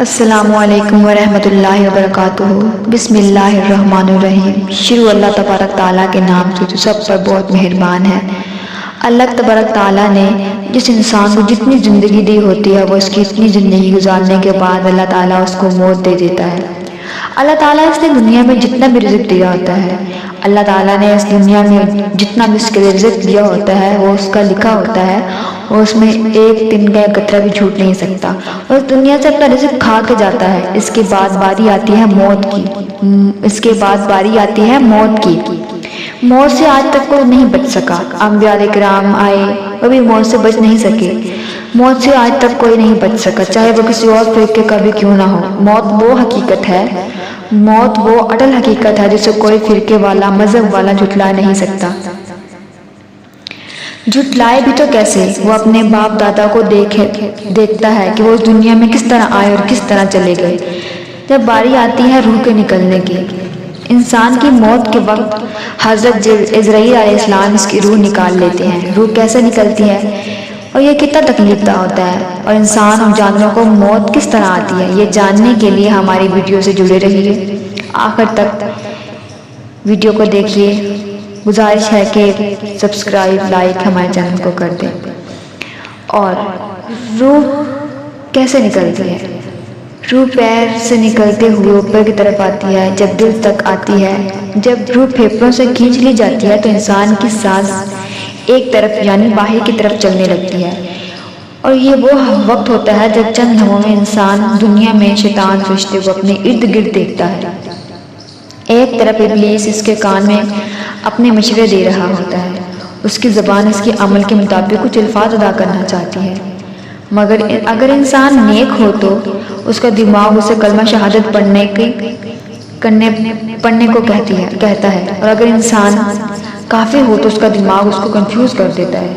السلام علیکم ورحمۃ اللہ وبرکاتہ۔ بسم اللہ الرحمن الرحیم۔ شروع اللہ تبارک تعالیٰ کے نام سے جو سب پر بہت مہربان ہے۔ اللہ تبارک تعالیٰ نے جس انسان کو جتنی زندگی دی ہوتی ہے وہ اس کی اتنی زندگی گزارنے کے بعد اللہ تعالیٰ اس کو موت دے دیتا ہے۔ اللہ تعالیٰ اس نے دنیا میں جتنا بھی رزق دیا ہوتا ہے، اللہ تعالیٰ نے اس دنیا میں جتنا بھی اس کے رزق دیا ہوتا ہے وہ اس کا لکھا ہوتا ہے، اور اس میں ایک دن کا قطرہ بھی چھوٹ نہیں سکتا، اور اس دنیا سے اپنا رزق کھا کے جاتا ہے۔ اس کے بعد باری آتی ہے موت کی، موت کی۔ موت سے آج تک کوئی نہیں بچ سکا۔ انبیاء کرام آئے وہ بھی موت سے بچ نہیں سکے۔ موت سے آج تک کوئی نہیں بچ سکا، چاہے وہ کسی اور فرقے کا بھی کیوں نہ ہو۔ موت وہ حقیقت ہے، موت وہ اٹل حقیقت ہے جسے کوئی فرقے والا، مذہب والا جھٹلا نہیں سکتا۔ جھٹلائے بھی تو کیسے؟ وہ اپنے باپ دادا کو دیکھتا ہے کہ وہ اس دنیا میں کس طرح آئے اور کس طرح چلے گئے۔ جب باری آتی ہے روح کے نکلنے کی، انسان کی موت کے وقت حضرت عزرائیل علیہ السلام اس کی روح نکال لیتے ہیں۔ روح کیسے نکلتی ہے اور یہ کتنا تکلیف دہ ہوتا ہے، اور انسان اور جانوروں کو موت کس طرح آتی ہے، یہ جاننے کے لیے ہماری ویڈیو سے جڑے رہیے، آخر تک ویڈیو کو دیکھیے۔ گزارش ہے کہ سبسکرائب، لائک ہمارے چینل کو کر دیں۔ اور روح کیسے نکلتی ہے؟ روح پیر سے نکلتے ہوئے اوپر کی طرف آتی ہے، جب دل تک آتی ہے۔ جب روح پھیپھڑوں سے کھینچ لی جاتی ہے تو انسان کی سانس ایک طرف یعنی باہر کی طرف چلنے لگتی ہے، اور یہ وہ وقت ہوتا ہے جب چند لمحوں میں انسان دنیا میں شیطان فرشتے کو اپنے ارد گرد دیکھتا ہے۔ ایک طرف ابلیس اس کے کان میں اپنے مشورے دے رہا ہوتا ہے، اس کی زبان اس کے عمل کے مطابق کچھ الفاظ ادا کرنا چاہتی ہے، مگر اگر انسان نیک ہو تو اس کا دماغ اسے کلمہ شہادت پڑھنے کو کہتا ہے، اور اگر انسان کافر ہو تو اس کا دماغ اس کو کنفیوز کر دیتا ہے،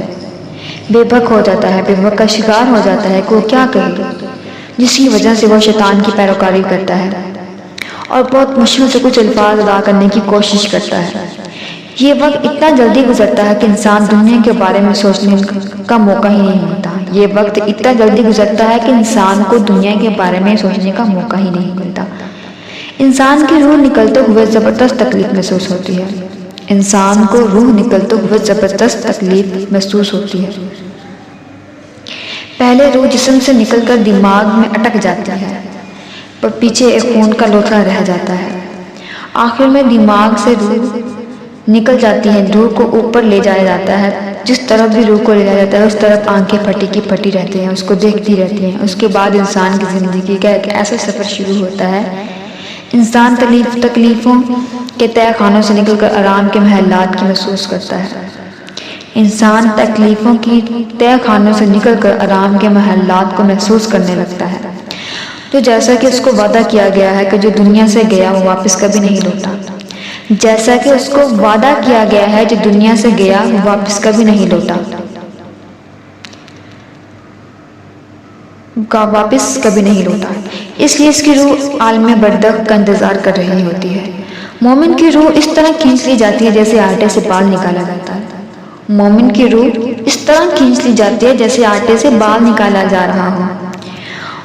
بے بک ہو جاتا ہے، بے بک کا شکار ہو جاتا ہے کہ وہ کیا کہے، جس کی وجہ سے وہ شیطان کی پیروکاری کرتا ہے اور بہت مشکل سے کچھ الفاظ ادا کرنے کی کوشش کرتا ہے۔ یہ وقت اتنا جلدی گزرتا ہے کہ انسان دنیا کے بارے میں سوچنے کا موقع ہی نہیں ملتا۔ یہ وقت اتنا جلدی گزرتا ہے کہ انسان کو دنیا کے بارے میں سوچنے کا موقع ہی نہیں ملتا۔ انسان کی روح نکلتے ہوئے زبردست تکلیف محسوس ہوتی ہے۔ انسان کو روح نکلتے ہوئے زبردست تکلیف محسوس ہوتی ہے۔ پہلے روح جسم سے نکل کر دماغ میں اٹک جاتی ہے، اور پیچھے ایک خون کا لوتھڑا رہ جاتا ہے۔ آخر میں دماغ سے روح نکل جاتی ہے، روح کو اوپر لے جایا جاتا ہے۔ جس طرف بھی روح کو لے جایا جاتا ہے اس طرف آنکھیں پھٹی کی پھٹی رہتی ہیں، اس کو دیکھتی رہتی ہیں۔ اس کے بعد انسان کی زندگی کا ایک ایسا سفر شروع ہوتا ہے۔ انسان تکلیفوں کے تہہ خانوں سے نکل کر آرام کے محلات کی محسوس کرتا ہے۔ انسان تکلیفوں کی تہہ خانوں سے نکل کر آرام کے محلات کو محسوس کرنے لگتا ہے، تو جیسا کہ اس کو وعدہ کیا گیا ہے کہ جو دنیا سے گیا وہ واپس کبھی نہیں لوٹا۔ جیسا کہ اس کو وعدہ کیا گیا ہے جو دنیا سے گیا وہ واپس کبھی نہیں لوٹا، اس لیے اس کی روح عالم برزخ کا انتظار کر رہی ہوتی ہے۔ مومن کی روح اس طرح کھینچ لی جاتی ہے جیسے آٹے سے بال نکالا جاتا ہے۔ مومن کی روح اس طرح کھینچ لی جاتی ہے جیسے آٹے سے بال نکالا جا رہا ہو،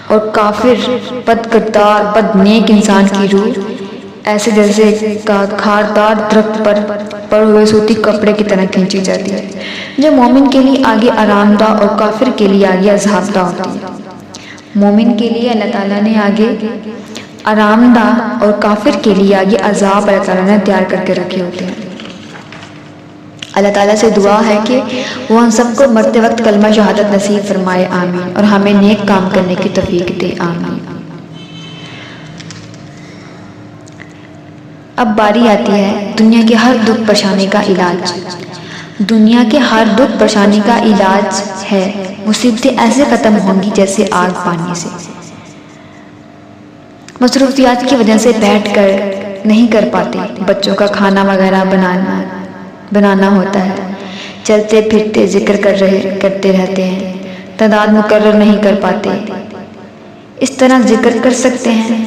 اور کافر، بد کردار، بد نیک انسان کی روح ایسے جیسے خاردار درخت پر پڑے ہوئے سوتی کپڑے کی طرح کھینچی جاتی ہے، جو مومن کے لیے آگے آرام دہ اور کافر کے لیے آگے عذاب دہ ہوتی ہے۔ مومن کے لیے اللہ تعالیٰ نے آگے آرام دہ اور کافر کے لیے آگے عذاب اللہ تعالیٰ نے تیار کر کے رکھے ہوتے ہیں۔ اللہ تعالیٰ سے دعا ہے کہ وہ ہم سب کو مرتے وقت کلمہ شہادت نصیب فرمائے، آمین، اور ہمیں نیک کام کرنے کی توفیق دے، آمین۔ اب باری آتی ہے دنیا کے ہر دکھ پریشانی کا علاج۔ دنیا کے ہر دکھ پریشانی کا علاج ہے، مصیبتیں ایسے ختم ہوں گی جیسے آگ پانی سے۔ مصروفیات کی وجہ سے بیٹھ کر نہیں کر پاتے، بچوں کا کھانا وغیرہ بنانا ہوتا ہے، چلتے پھرتے ذکر کرتے رہتے ہیں، تعداد مقرر نہیں کر پاتے۔ اس طرح ذکر کر سکتے ہیں،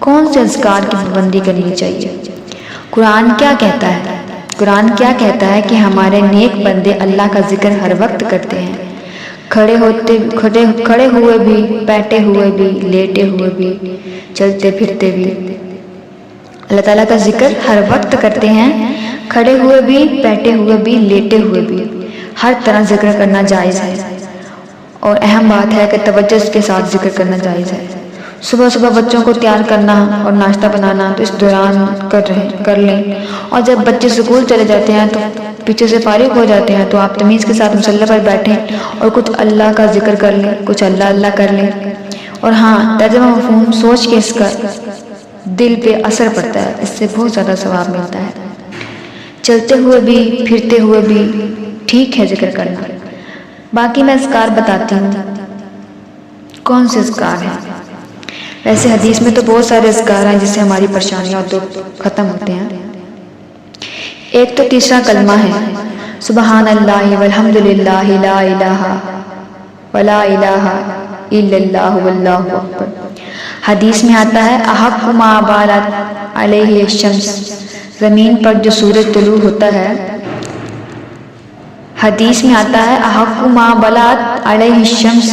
کون سے اذکار کی پابندی کرنی چاہیے؟ قرآن کیا کہتا ہے؟ قرآن کیا کہتا ہے کہ ہمارے نیک بندے اللہ کا ذکر ہر وقت کرتے ہیں، کھڑے ہوئے بھی، بیٹھے ہوئے بھی، لیٹے ہوئے بھی، چلتے پھرتے بھی اللہ تعالیٰ کا ذکر ہر وقت کرتے ہیں. کھڑے ہوئے بھی، بیٹھے ہوئے بھی، لیٹے ہوئے بھی، ہر طرح ذکر کرنا جائز ہے. اور اہم بات ہے کہ توجہ کے ساتھ ذکر کرنا جائز ہے. صبح صبح بچوں کو تیار کرنا اور ناشتہ بنانا تو اس دوران کر لیں. اور جب بچے اسکول چلے جاتے ہیں تو پیچھے سے فارغ ہو جاتے ہیں تو آپ تمیز کے ساتھ مصلی پر بیٹھیں اور کچھ اللہ کا ذکر کر لیں، کچھ اللہ کر لیں. اور ہاں، ترجمہ مفہوم سوچ کے اس کا دل پہ اثر پڑتا ہے، اس سے بہت زیادہ ثواب ملتا ہے. چلتے ہوئے بھی، پھرتے ہوئے بھی ٹھیک ہے ذکر کرنا. باقی میں اذکار بتاتی ہوں. کون سے اذکار ہیں؟ ویسے حدیث میں تو بہت سارے اذکار ہیں جس سے ہماری پریشانیاں اور دکھ ختم ہوتے ہیں. ایک تو تیسرا کلمہ ہے، سبحان اللہ والحمد للہ لا الہ ولا الہ الا اللہ واللہ اکبر. حدیث میں آتا ہے احق ما بالت علیہ الشمس، زمین پر جو سورج طلوع ہوتا ہے. حدیث میں آتا ہے احق ما بالت علیہ الشمس،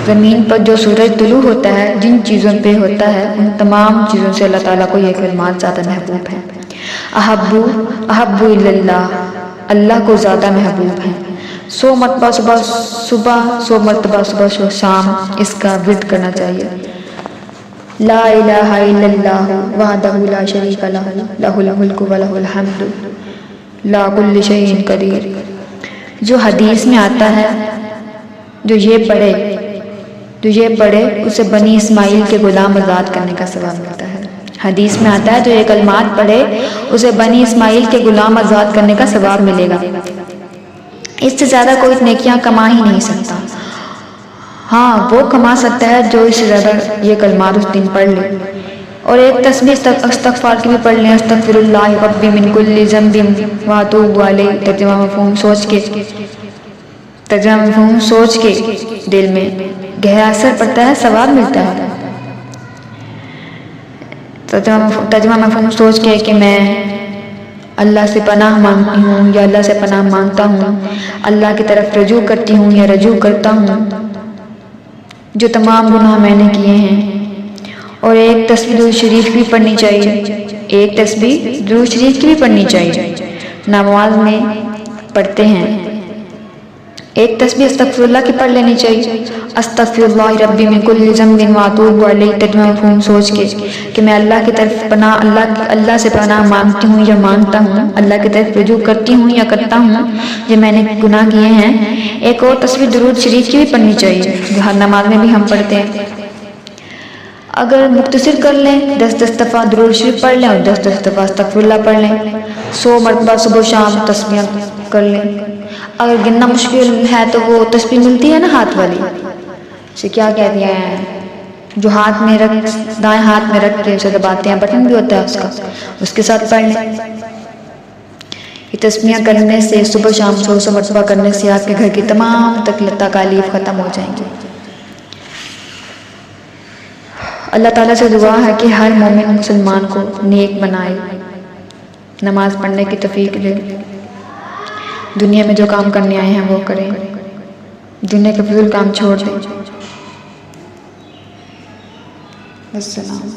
زمین پر جو سورج طلوع ہوتا ہے جن چیزوں پہ ہوتا ہے ان تمام چیزوں سے اللہ تعالیٰ کو یہ کلمات زیادہ محبوب ہیں. احب اللہ، اللہ کو زیادہ محبوب ہیں. 100 مرتبہ صبح 100 مرتبہ صبح شام اس کا ورد کرنا چاہیے. لا الہ الا اللہ وحدہ لا شریک لہ لہ الملک ولہ الحمد لا کل شیء قدیر. جو حدیث میں آتا ہے جو یہ پڑھے اسے بنی اسماعیل کے غلام آزاد کرنے کا ثواب ملتا ہے. حدیث میں آتا ہے جو یہ کلمات پڑھے اسے بنی اسماعیل کے غلام آزاد کرنے کا ثواب ملے گا. اس سے زیادہ کوئی نیکیاں کما ہی نہیں سکتا. ہاں، وہ کما سکتا ہے جو اس سے زیادہ یہ کلمات اس دن پڑھ لے. اور ایک تسبیح استغفار کی بھی پڑھ لیں، استغفر اللہ ربی من کل ذنب واتوب الیہ. ترجمہ مفہوم سوچ کے دل میں گہرا اثر پڑتا ہے، ثواب ملتا ہے. ترجمہ مفہوم سوچ کے کہ میں اللہ سے پناہ مانگتی ہوں یا اللہ سے پناہ مانگتا ہوں، اللہ کی طرف رجوع کرتی ہوں یا رجوع کرتا ہوں جو تمام گناہ میں نے کیے ہیں. اور ایک تسبیح درود شریف بھی پڑھنی چاہیے. نماز میں پڑھتے ہیں. ایک تسبیح استغفر اللہ کی پڑھ لینی چاہیے، استغفر اللہ ربی من کل ذنب واتوب الیہ. ترجمہ مفہوم سوچ کے کہ میں اللہ کی طرف اللہ سے پناہ مانگتی ہوں یا مانگتا ہوں، اللہ کی طرف رجوع کرتی ہوں یا کرتا ہوں جو میں نے گناہ کیے ہیں. ایک اور تسبیح درود شریف کی بھی پڑھنی چاہیے جو ہر نماز میں بھی ہم پڑھتے ہیں. اگر مختصر کر لیں 10 دفعہ درود شریف پڑھ لیں اور 10 دفعہ استغفر اللہ پڑھ لیں. 100 مرتبہ صبح شام تسبیح کر لیں. اگر گننا مشکل ہے تو وہ تسبیح ملتی ہے نا ہاتھ والی، اسے کیا کہتے ہیں، جو ہاتھ میں دائیں ہاتھ میں رکھ کے اسے دباتے ہیں، بٹن بھی ہوتا ہے اس کا، اس کے ساتھ پڑھ لیں. یہ تسبیح کرنے سے صبح شام 100 مرتبہ کرنے سے آپ کے گھر کی تمام تکالیف ختم ہو جائیں گی. اللہ تعالیٰ سے دعا ہے کہ ہر مومن مسلمان کو نیک بنائے، نماز پڑھنے کی توفیق دے، دنیا میں جو کام کرنے آئے ہیں وہ کریں، دنیا کے فضول کام چھوڑ دیں. السلام.